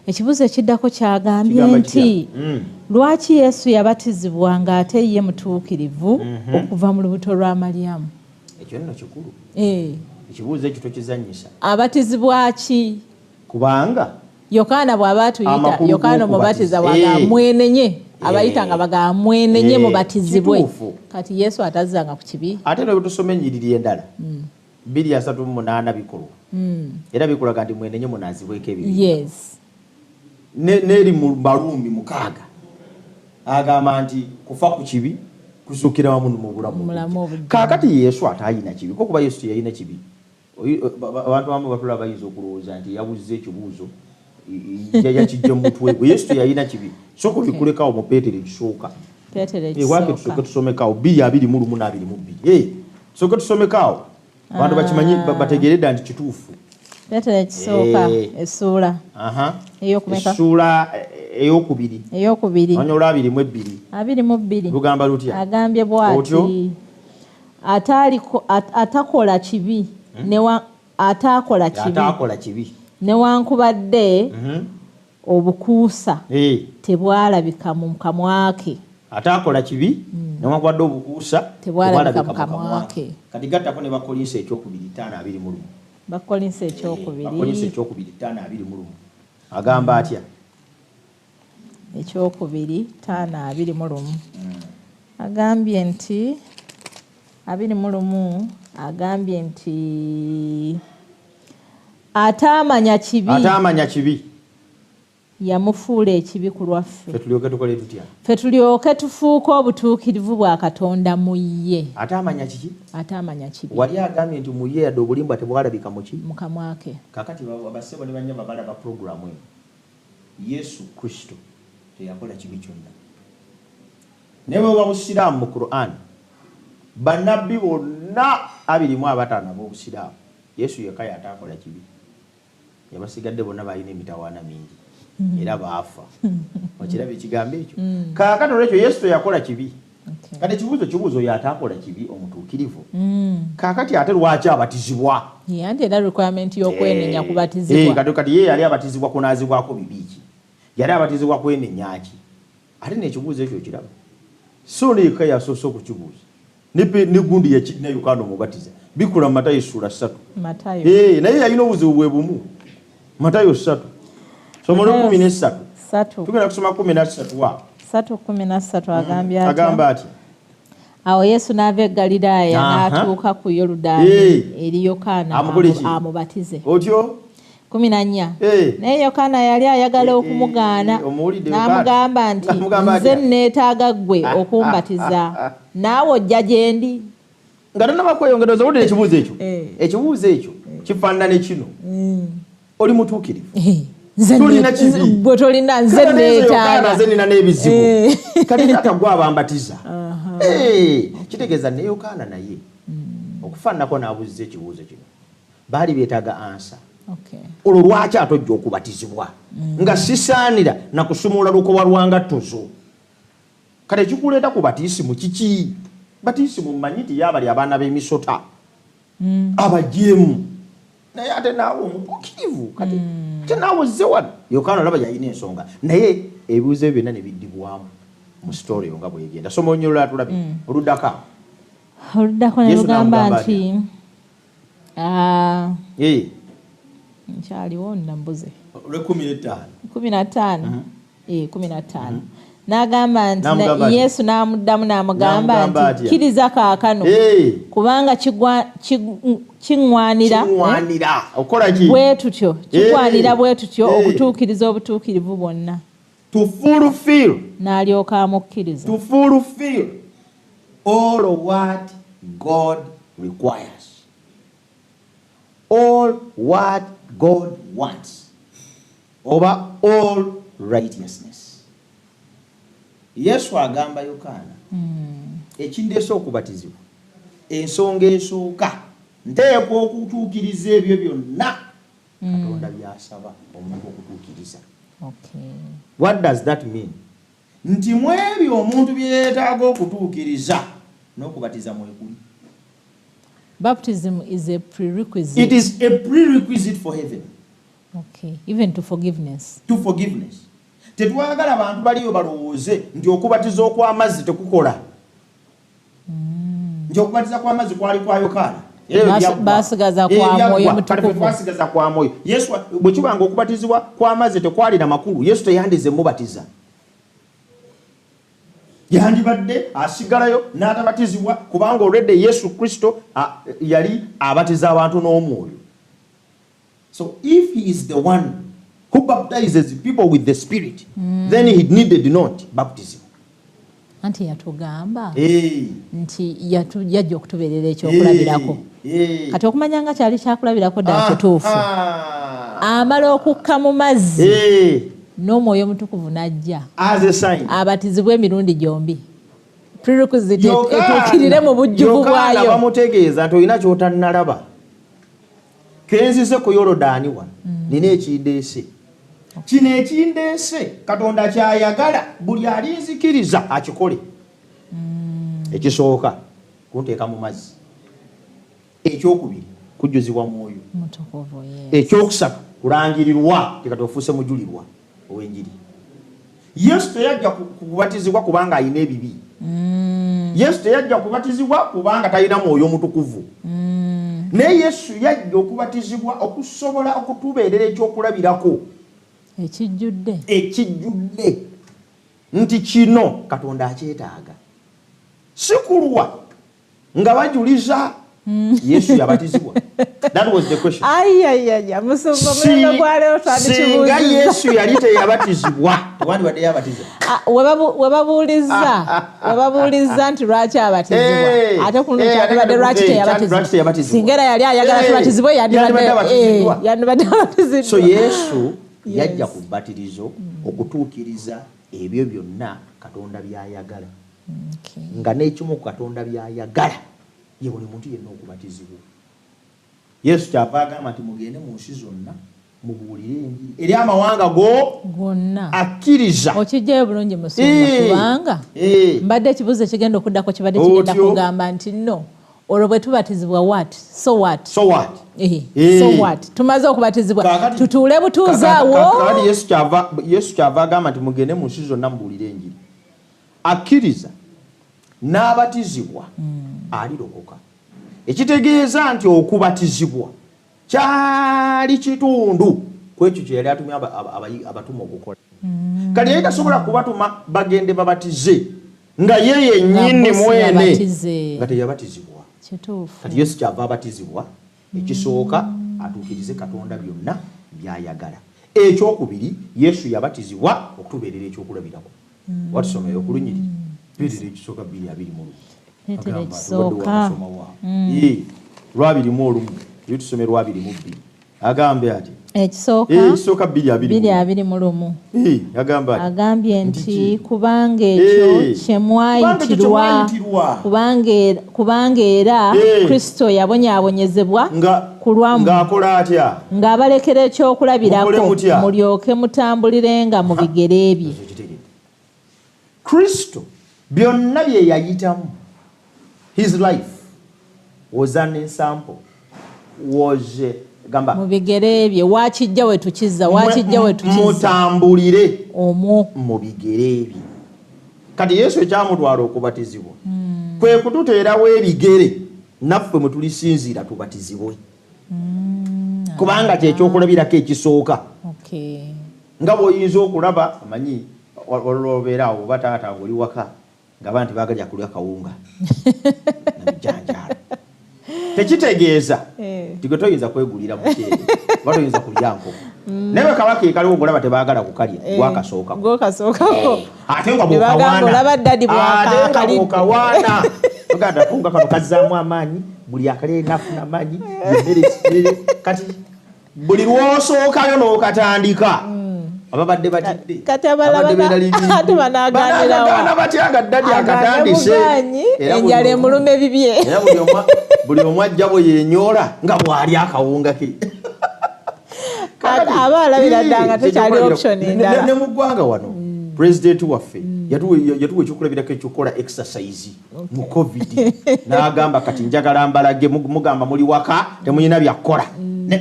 Ekibuuzo ekiddako kyagambye nti lwaki Yesu yabatizibwa ng'ate ye mutuukirivu okuva mu lubuto lwa Mariyamu? Ekyo nno kikulu. Ekibuuzo ekyo tokizannyisa. Abatizibwa ki? Kubanga Yokaana bw'aba tuyita Yokaana omubatiza waga mwenenye abayita nga baga mwenenye mubatizibwe. Kati Yesu atazzanga ku kibi. Ate ne tusome ennyiriri endala 2:38 bikolwa. Era bikulaga nti mwenenye munaazibweko ebibi. Yes. Neri mu Barumi 6 agamba nti kufa ku kibi kuzuukira wamu mu bulamu. Kaakati Yesu atayina kibi kuba Yesu yalina kibi. Abantu abamu batula bayinza okulowooza nti yabuze ekibuuzo yakijja mu mutwe gwe. Yesu yalina kibi. Soko bikulekawo mu Peetero ekisooka. Peetero ekisooka. Wake tusooke tusomekawo 2:21 na 22. Tusooke tusomekawo. Abantu bakimanyi bategeredde nti kituufu. Peetero ekisooka essuula. Eyokumeka. Essuula eyokubiri. Eyokubiri. Onyola 22. 22. Lugamba lutya? Agambye bw'ati atakola kibi atakola kibi newankubadde obukuusa tebwalabika mu kamwa ke. Atakola kibi newankubadde obukuusa tebwalabika mu kamwa ke. Kati gattako ne Bakolinso ekyokubiri 5:21. Bakolinso ekyokubiri 5:21 agamba atya? Ekyokubiri 5:21 agambye nti 21 agambye nti atamanya kibi yamufuula ekibi ku lwaffe ffe tulyoke tufuuke obutuukirivu bwa Katonda mu ye. Atamanya kiki? Atamanya kibi. Wali agambye nti mu ye yadde obulimba tebwalabika mu ki? Mu kamwa ke. Kakati bassebo ne banyama balaba programu eno. Yesu Kristo teyakola kibi kyonna. Ne bwe Busiraamu mu Quran bannabbi bonna 25 b'Obusiraamu Yesu yekka yatakola kibi. Yabasigadde bonna balina emitawaana mingi era baafa. Okiraba ekigambo ekyo? Kaakati olwekyo Yesu teyakola kibi. Kati ekibuuzo yatakola kibi omutuukirivu. Kaakati ate lwaki abatizibwa? Anti era requirement y'okwenenya kubatizibwa. Kati ye yali abatizibwa kunaazibwako bibi ki? Yali abatizibwa kwenenya ki? Ate n'ekibuuzo ekyo kiraba. So ne yekka yasoose okukibuuza. Ni gundi ya Yokaana omubatiza bikula Matayo 3. Matayo. Naye yalina obuzibu bwe bumu. Matayo 3. Somo 13. Tugenda kusoma 13. 3:13 agamba ati. Awo Yesu n'ava e Galilaaya n'atuuka ku Yoludaani eri Yokaana amubatize. Otyo 14. Naye Yokaana yali ayagala okumugaana n'amugamba nti nze neetaaga ggwe okumbatiza naawe ojja gye ndi. Nga tannabakweyongereza wulira ekibuuzo ekyo. Ekibuuzo ekyo kifaanana kino. Oli mutuukirivu. Tulina kibi. Bwe tolina nze neetaaga. Nze nina n'ebizibu. Kati taata gwe abambatiza. Kitegeeza ne Yokaana naye okufaananako n'abuuziza ekibuuzo kino. Baali beetaaga ansa. Olwo lwaki atojja okubatizibwa nga sisaanira na kusumula lukoba lwanga zo. Kale ekikuleeta ku batiisimu kiki? Batiisimu mmanyi nti yabali abaana b'emisota abajeemu naye ate naawe omutuukirivu kati ate naawe ozze wano. Yokaana olaba yalina ensonga naye ebibuuzo byonna ne biddibwamu mu sitoola eyo nga bwegenda. Soma onyolola tulabe oluddako ne lugamba nti nkyaliwo nambuze 15. 15. N'agamba nti Yesu n'amuddamu n'amugamba nti kkiriza kaakano kubanga kiŋŋwanira bwe tutyo kigwanira bwe tutyo okutuukiriza obutuukirivu bwonna. N'alyoka amukkiriza. To fulfill all what God requires. All what God wants. Over all righteousness. Yesu agamba Yokaana ekindeese okubatizibwa ensonga esooka nteekwa okutuukiriza ebyo byonna Katonda by'asaba omuntu okutuukiriza. What does that mean? Nti mu ebyo omuntu bye yeetaaga okutuukiriza n'okubatiza mwekuli. Baptism is a prerequisite. It is a prerequisite for heaven. Okay, even to forgiveness. To forgiveness. Tetwagala abantu baliyo balowooze nti okubatiza okw'amazzi tekukola. Nti okubatiza kw'amazzi kwali kwa Yokaana. Basigaza kwa Mwoyo Mutukuvu. Basigaza kwa Mwoyo. Yesu bwe kibanga okubatizibwa kw'amazzi tekwali na makulu. Yesu teyandize mubatiza. Yandibadde asigalayo n'atabatizibwa kubanga already Yesu Kristo yali abatiza abantu n'Omwoyo. So if he is the one who baptizes people with the Spirit, then he needed not baptism. Anti yatugamba nti yajja okutubeerera ekyokulabirako. Kati okumanya nga kyali kyakulabirako ddala kituufu. Amala okukka mu mazzi n'Omwoyo Mutukuvu n'ajja abatizibwa emirundi gyombi. Prerequisite etuukirire mu bujjuvu bwayo. Yokaana bamutegeeza nti olina ky'otannalaba. Kenzize ku Yorodaani wano nina ekindeese. Kino ekindeese Katonda kyayagala buli alinzikiriza akikole. Ekisooka kunteeka mu mazzi. Ekyokubiri kujjuzibwa Mwoyo Mutukuvu. Ekyokusatu kulangirirwa tekati ofuuse mujulirwa ow'enjiri. Yesu teyajja kubatizibwa kubanga alina ebibi. Yesu teyajja kubatizibwa kubanga talina Mwoyo Mutukuvu. Naye Yesu yajja okubatizibwa okusobola okutubeerera ekyokulabirako ekijjudde nti kino Katonda akyetaaga. Si kulwa nga bajuliza Yesu yabatizibwa. That was the question. Singa Yesu yali teyabatizibwa tewandi badde yabatiza. Webabuuliza nti lwaki abatizibwa ate kuno kyandibadde lwaki teyabatizibwa. Singa era yali ayagala tubatizibwe yandibadde abatizibwa. So Yesu yajja ku batirizo okutuukiriza ebyo byonna Katonda by'ayagala. Nga n'ekimu ku Katonda by'ayagala ye buli muntu yenna okubatizibwa. Yesu kyava agamba nti mugende mu nsi zonna mubuulire enjiri eri amawanga gonna akkiriza. Okijjayo bulungi musumba kubanga mbadde ekibuuzo ekigenda okuddako kibadde kigenda kugamba nti no olwo bwe tubatizibwa what? So what? So what? Tumaze okubatizibwa tutuule butuuzi awo. Yesu kyava agamba nti mugende mu nsi zonna mubuulire enjiri. Akkiriza n'abatizibwa alirokoka. Ekitegeeza nti okubatizibwa kyali kitundu kwekyo kye yali atumye abatuma okukola. Kati yali tasobola kubatuma bagende babatize nga ye yennyini mwene nga teyabatizibwa. Kati Yesu kyava abatizibwa ekisooka atuukirize Katonda byonna by'ayagala. Ekyokubiri Yesu yabatizibwa okutubeerera ekyokulabirako. Watusomera okulunyiri Peetero ekisooka 2:21. Lwabiri mu olumu tusome Lwabiri mu bbiri agambe ati ekisooka 2:21 agambye nti kubanga ekyo kye mwayitirwa kubanga era Kristo yabonyaabonyezebwa ku lwammwe ng'akola atya ng'abalekera ekyokulabirako mulyoke mutambulirenga mu bigere bye. Kristo byonna bye yayitamu, his life was an example, was gamba mu bigere bye wakijja we tukiza mutambulire omwo mu bigere bye. Kati Yesu ekyamutwala okubatizibwa kwe kututeerawo ebigere naffe mwe tulisinziira tubatizibwe kubanga kyekyokulabirako ekisooka. Nga bw'oyinza okulaba amanyi olwobeeraawo oba taata ng'oli waka ng'abantu baagalya kulya kawunga nabijanjaala. Tekitegeeza tigwe toyinza kwegulira muceere oba toyinza kulya nkoko naye kabaka ekaliwo ng'olaba tebaagala kukalya gwakasookako ate nga bwokawaana oganda kawunga kano kazzaamu amaanyi buli akalya nafuna amaanyi emmere kati buli lwosookayo n'okatandika ababadde batidde kati ate banaagaana batya nga ddadi akatandise enjala emulume bibye era buli omu ajja bwe yenyoola nga bw'ali akawunga ke aba alabira ddala nga tekyali option endala. Ne mu ggwanga wano pulezidenti waffe yatuwa ekyokulabirako ekyokukola exercise mu covid n'agamba kati njagala mbalage mugamba muli waka temulina byakukola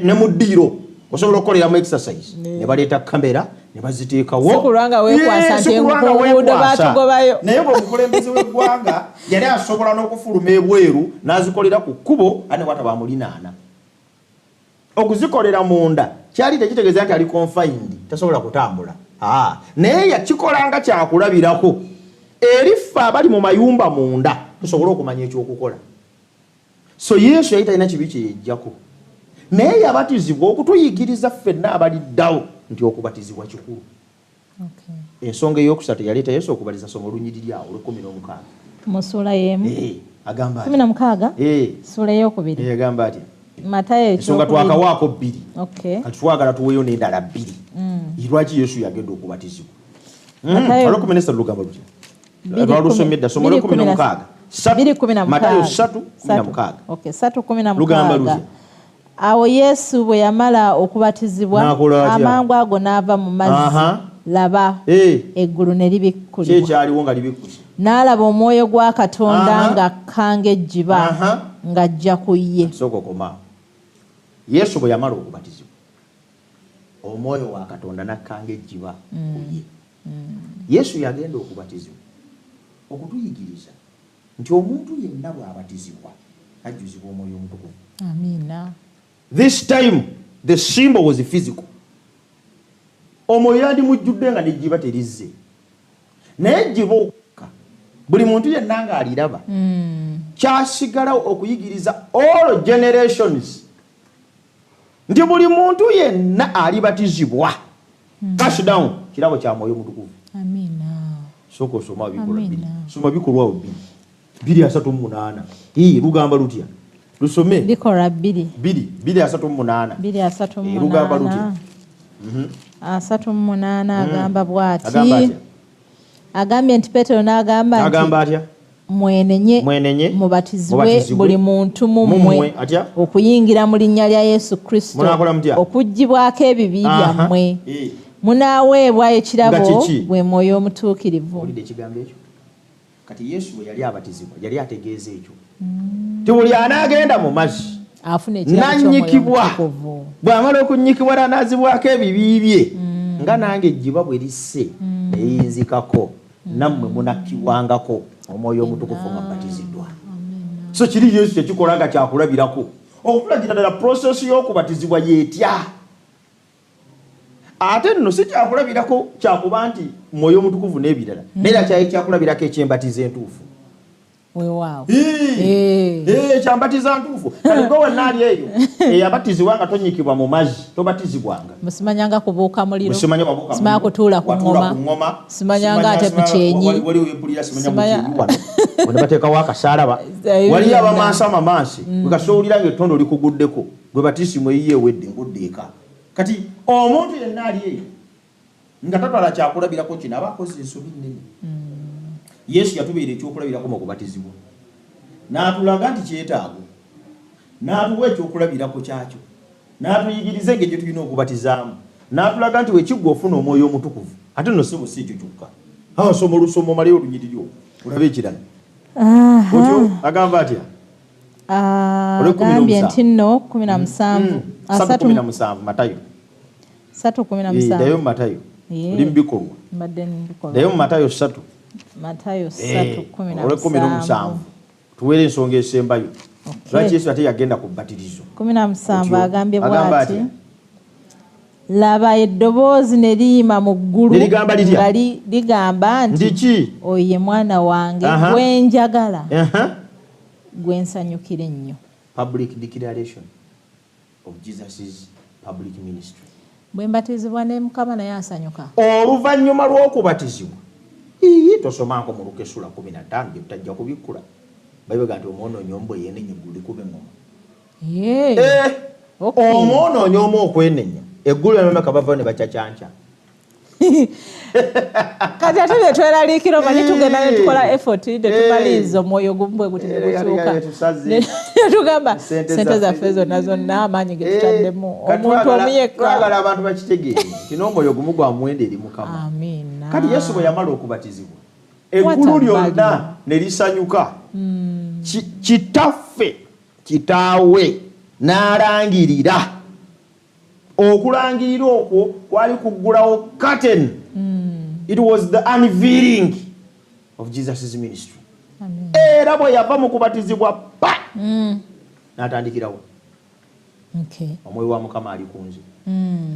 ne mu ddiiro osobola okukoleramu exercise ne baleeta kamera ne baziteekawo sikulwanga weekwasa nti enguudo baatugobayo naye ng'omukulembeze w'eggwanga yali asobola n'okufuluma ebweru n'azikolera ku kkubo ane wata bamulinaana okuzikolera munda kyali tekitegeeza nti ali confined tasobola kutambula naye yakikolanga kyakulabirako eri ffe abali mu mayumba munda tusobole okumanya ekyokukola. So Yesu yali talina kibi kyeyejjako naye yabatizibwa okutuyigiriza ffenna abaliddawo nti okubatizibwa kikulu. Ensonga eyokusatu yaleeta Yesu okubaliza somo lunyiriri awo Lwe 16 mu ssuula y'emu agamba 16 ssuula y'okubiri agamba ati Matayo ensonga twakawaako 2 kati twagala tuweeyo n'endala 2 lwaki Yesu yagenda okubatizibwa. Matayo 16 lugamba lutya lwalusomedda somo Lwe 16 Matayo 3:16 lugamba lutya. Awo Yesu bwe yamala okubatizibwa amangu ago n'ava mu mazzi laba eggulu ne libikkulibwa kyekyaliwo nga libikkuse n'alaba omwoyo gwa Katonda ng'akkanga ejjiba ng'ajja ku ye. Sokokoma Yesu bwe yamala okubatizibwa omwoyo wa Katonda n'akkanga ejjiba ku ye. Yesu yagenda okubatizibwa okutuyigiriza nti omuntu yenna bw'abatizibwa ajjuzibwa omwoyo omutukuvu. Amiina. This time the symbol was physical. Omwoyo yandi mujjudde nga n'ejjiba terizze naye ejjiba okka buli muntu yenna nga aliraba kyasigala okuyigiriza all generations nti buli muntu yenna alibatizibwa cash down kirabo kya mwoyo mutukuvu. Amiina. Soko soma bikola bibiri soma bikolwa 2:38 lugamba lutya lusome bikola 2:38 lugamba lutya 38 agamba bw'ati agambye nti Petero n'agamba atya mwenenye mubatizibwe buli muntu mummwe okuyingira mu linnya lya Yesu Kristo okuggyibwako ebibi byammwe munaaweebwa ekirabo bwe mwoyo omutuukirivu. Kati Yesu bwe yali abatizibwa yali ategeeza ekyo ti buli anaagenda mu mazzi nannyikibwa bw'amala okunnyikibwa n'anaazibwako ebibi bye nga nange ejjiba bwe lisse eyinzikako nammwe munakkibwangako omwoyo omutukuvu nga mubatiziddwa. So kiri Yesu kyekikola nga kyakulabirako okulagira ddala process y'okubatizibwa yeetya ate nno si kyakulabirako kyakuba nti mwoyo omutukuvu n'ebirala naye kyakulabirako ekyembatiza entuufu. Weewaawo kyambatiza ntuufu kati gwe wenna ali eyo eyabatizibwa nga tonyikibwa mu mazzi tobatizibwanga. Musimanyanga kubuuka muliro simanya kutuula ku ŋŋoma simanyanga ate ku kyenyi ne bateekawo akasaalaba waliyo abamansamamansi bwe kasowulira ng'ettondo likuguddeko gwe batisimu eyiye ewedde nguddeeka. Kati omuntu yenna ali eyo nga tatwala kyakulabirako kino aba akoze ensobi nnene. Yesu yatubeera ekyokulabirako mu kubatizibwa n'atulaga nti kyetaago n'atuwa ekyokulabirako kyakyo n'atuyigiriza engeri gye tulina okubatizaamu n'atulaga nti wekiggwa ofuna omwoyo omutukuvu ate nno si busi ekyo kyokka soma olusomo omaleyo olunyiriri olwo olabe ekirala otyo agamba atya agambye nti nno 17 Matayo 3:17 dayo mu Matayo oli mu bikolwa dayo mu Matayo 3 17 tuweere ensonga esembayo lwaki Yesu ate yagenda ku bbatirizo 17 agambye bw'ati laba eddoboozi ne liyima mu ggulu nga ligamba nti oyo ye mwana wange gwe njagala gwe nsanyukira ennyo. Public declaration of Jesus' public ministry. Bwe mbatizibwa ne Mukama naye asanyuka oluvannyuma lw'okubatizibwa tosomako mu Luka 15 gye tutajja kubikkula bayibaga nti omwonoonyi omu bwe yeenenya eggulu likuba eŋŋoma. Omwonoonyi omu okwenenya eggulu lyamameka bava ne bacacyanca. Kati ate bye tweraliikira omanyi tugenda ne tukola effort ne tumaliza omwoyo gumu bwe guti ne gukyuka ne tugamba sente zaffe zonna amaanyi ge tutaddemu omuntu omu yekka. Twagala abantu bakitegeere nti n'omwoyo gumu gwa muwendo eri Mukama. Amiina. Kati Yesu bwe yamala okubatizibwa eggulu lyonna ne lisanyuka. Kitaffe kitaawe n'alangirira Okulangirira okwo kwali kuggulawo curtain. It was the unveiling of Jesus' ministry. Era bwe yava mu kubatizibwa pa n'atandikirawo. Omwoyo wa Mukama ali ku nze.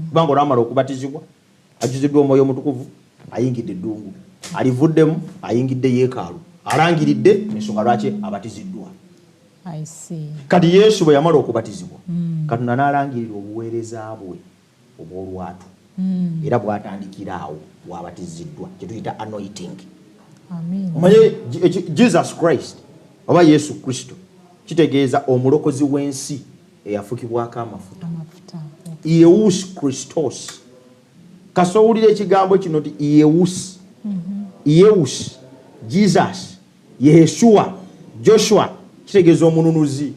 Kubanga olwamala okubatizibwa ajuziddwa Omwoyo Omutukuvu, ayingidde eddungu, alivuddemu, ayingidde yeekaalu, alangiridde ensonga lwaki abatiziddwa. Kati Yesu bwe yamala okubatizibwa, Katonda n'alangirira obuweereza bwe obw'olwatu, era bw'atandikira awo bw'abatiziddwa, kye tuyita anointing. Omanye Jesus Christ oba Yesu Kristo kitegeeza omulokozi w'ensi eyafukibwako amafuta. Yeus Christos. Kasowulira ekigambo kino nti Yeus. Yeus, Jesus, Yeshua, Joshua kitegeeza omununuzi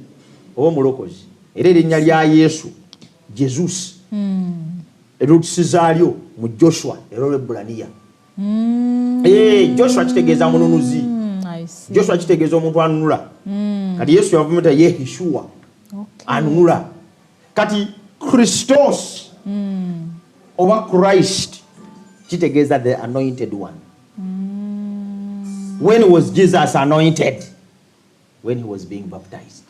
oba omulokozi. Era erinnya lya Yesu, Jesus, erutusizaalyo mu Joshua era Olwebbulaniya. Joshua kitegeeza mununuzi. Joshua kitegeeza omuntu anunula. Kati Yesu yavumita Yeshua, anunula. Kati Christos oba Christ kitegeeza the anointed one. When was Jesus anointed? When he was being baptized.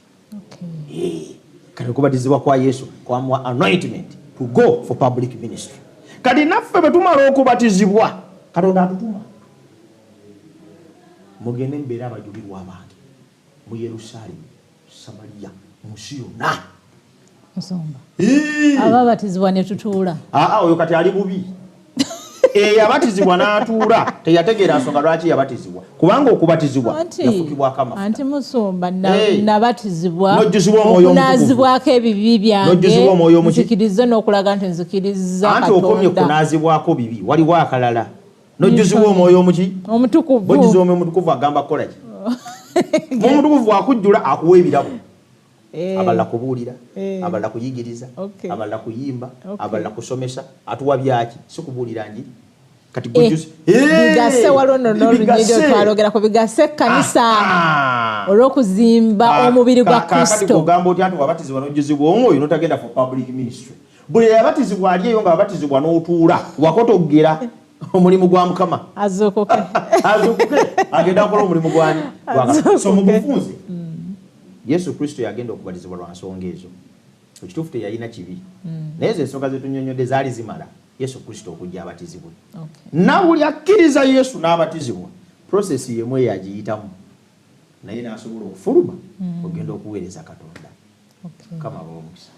Kati okubatizibwa kwa Yesu kwamuwa anointment to go for public ministry. Kati naffe bwe tumala okubatizibwa Katonda atutuma mugende mbeera abajulirwa abange mu Yerusaalemu, Samaliya, mu nsi yonna. Ababatizibwa ne tutuula. Oyo kati ali bubi. Yabatizibwa n'atuula teyategeera nsonga lwaki yabatizibwa. Kubanga okubatizibwa yafukibwako amafuta. Anti Musumba nabatizibwa okunaazibwako ebibi byange, nzikiriza n'okulaga nti nzikiriza Katonda. Anti okomye kunaazibwako bibi waliwo akalala. Nojjuzibwa Omwoyo Omutukuvu. Bojjuzibwa Omwoyo Omutukuvu agamba kukola ki? Omutukuvu akujjula akuwa ebirabo. Abalala kubuulira, abalala kuyigiriza, abalala kuyimba, abalala kusomesa, atuwa byaki? Si kubuulira njiri. Kati gujjuzi bigase walono n'olunyiriro twalogera ku bigase ekkanisa olw'okuzimba omubiri gwa Kristo. Kati kugamba oti ati wabatizibwa n'ojjuzibwa Omwoyo n'otagenda for public ministry. Buli yabatizibwa ali eyo nga wabatizibwa n'otuula wakotogera omulimu gwa Mukama. Azuukuke agenda kukola omulimu gwani? So mu bufunze Yesu Kristo yagenda okubatizibwa lwa nsonga ezo. Ekituufu teyalina kibi. Naye ezo ensonga ze tunnyonnyodde zaali zimala Yesu Kristo okujja abatizibwe. Na buli akkiriza Yesu n'abatizibwa process yemu yagiyitamu naye n'asobola okufuluma ogenda okuweereza Katonda. Kama b'omukisa.